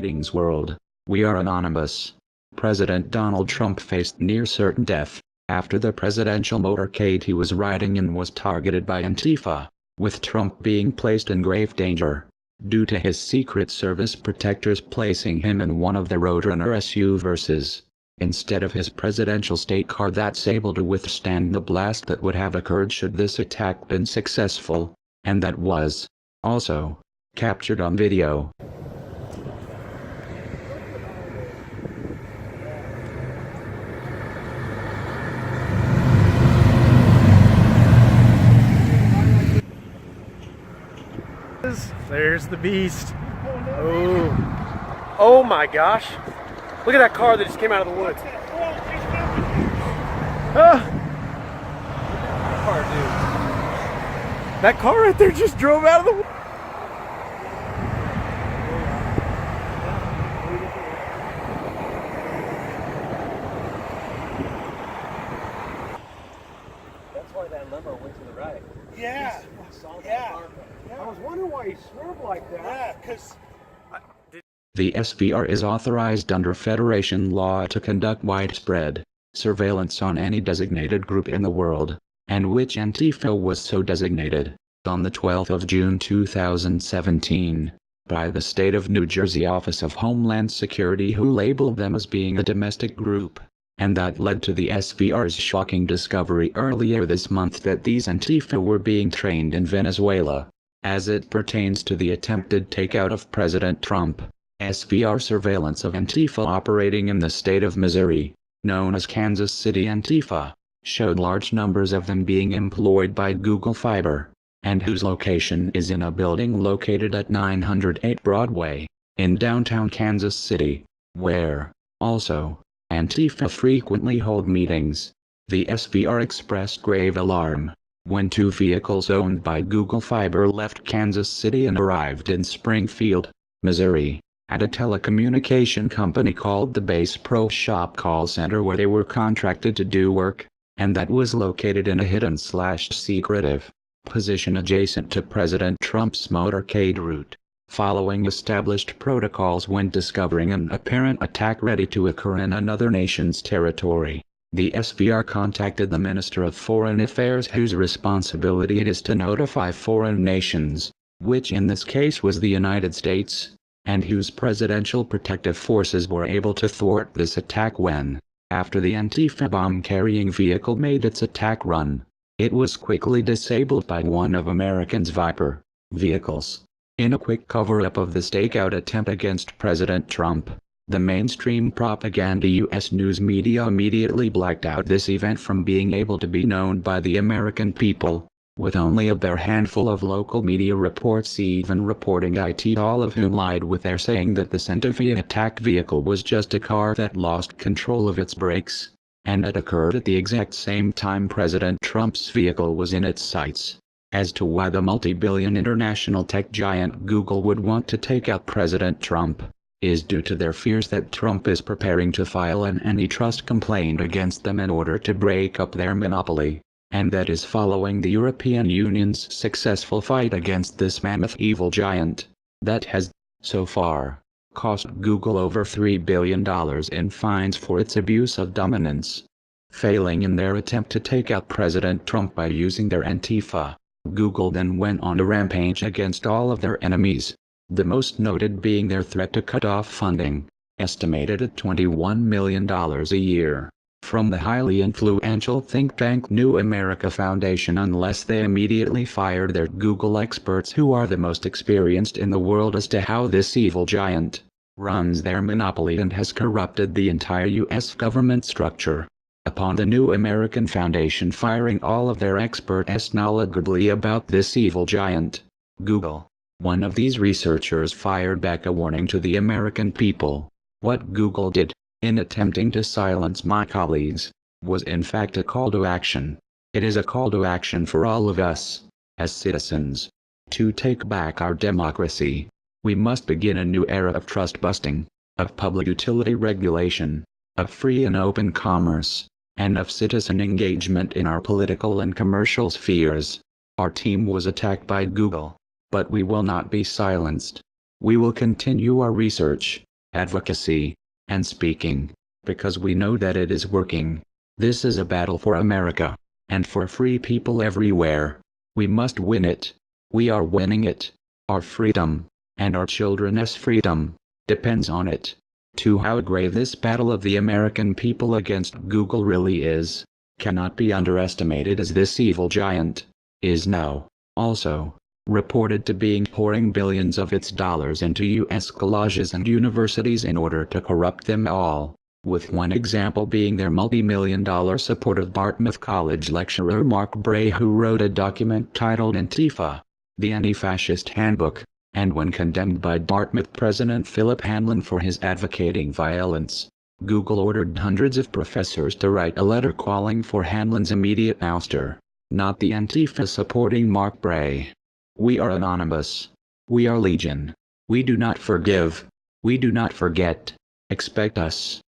Greetings world. We are anonymous. President Donald Trump faced near certain death after the presidential motorcade he was riding in was targeted by Antifa, with Trump being placed in grave danger due to his Secret Service protectors placing him in one of the Roadrunner SUVs instead of his presidential state car that's able to withstand the blast that would have occurred should this attack been successful, and that was also captured on video. There's the beast. Oh my gosh. Look at that car that just came out of the woods. That car right there just drove out of the woods. That's why that limo went to the right. Yeah. I was wondering why he swerved like that. Yeah, because The SVR is authorized under Federation law to conduct widespread surveillance on any designated group in the world, and which Antifa was so designated, on the 12th of June 2017, by the State of New Jersey Office of Homeland Security, who labeled them as being a domestic group, and that led to the SVR's shocking discovery earlier this month that these Antifa were being trained in Venezuela, as it pertains to the attempted takeout of President Trump. SVR surveillance of Antifa operating in the state of Missouri, known as Kansas City Antifa, showed large numbers of them being employed by Google Fiber, and whose location is in a building located at 908 Broadway, in downtown Kansas City, where, also, Antifa frequently hold meetings. The SVR expressed grave alarm when two vehicles owned by Google Fiber left Kansas City and arrived in Springfield, Missouri, at a telecommunication company called the Base Pro Shop call center where they were contracted to do work, and that was located in a hidden/secretive position adjacent to President Trump's motorcade route, following established protocols when discovering an apparent attack ready to occur in another nation's territory. The SVR contacted the Minister of Foreign Affairs, whose responsibility it is to notify foreign nations, which in this case was the United States, and whose presidential protective forces were able to thwart this attack when, after the Antifa bomb-carrying vehicle made its attack run, it was quickly disabled by one of American's Viper vehicles. In a quick cover-up of the stakeout attempt against President Trump, the mainstream propaganda U.S. news media immediately blacked out this event from being able to be known by the American people, with only a bare handful of local media reports even reporting it, all of whom lied with their saying that the Antifa attack vehicle was just a car that lost control of its brakes, and it occurred at the exact same time President Trump's vehicle was in its sights. As to why the multi-billion international tech giant Google would want to take out President Trump, is due to their fears that Trump is preparing to file an antitrust complaint against them in order to break up their monopoly, and that is following the European Union's successful fight against this mammoth evil giant, that has, so far, cost Google over $3 billion in fines for its abuse of dominance. Failing in their attempt to take out President Trump by using their Antifa, Google then went on a rampage against all of their enemies, the most noted being their threat to cut off funding, estimated at $21 million a year, from the highly influential think tank New America Foundation unless they immediately fired their Google experts, who are the most experienced in the world as to how this evil giant runs their monopoly and has corrupted the entire U.S. government structure. Upon the New American Foundation firing all of their experts knowledgeably about this evil giant, Google, one of these researchers fired back a warning to the American people. What Google did, in attempting to silence my colleagues, was in fact a call to action. It is a call to action for all of us, as citizens, to take back our democracy. We must begin a new era of trust busting, of public utility regulation, of free and open commerce, and of citizen engagement in our political and commercial spheres. Our team was attacked by Google, but we will not be silenced. We will continue our research, advocacy, and speaking, because we know that it is working. This is a battle for America, and for free people everywhere. We must win it. We are winning it. Our freedom, and our children's freedom, depends on it. To how grave this battle of the American people against Google really is, cannot be underestimated, as this evil giant is now, also, reported to being pouring billions of its dollars into U.S. colleges and universities in order to corrupt them all, with one example being their multi-million-dollar support of Dartmouth College lecturer Mark Bray, who wrote a document titled ANTIFA, the Anti-Fascist Handbook, and when condemned by Dartmouth President Philip Hanlon for his advocating violence, Google ordered hundreds of professors to write a letter calling for Hanlon's immediate ouster, not the Antifa supporting Mark Bray. We are anonymous. We are legion. We do not forgive. We do not forget. Expect us.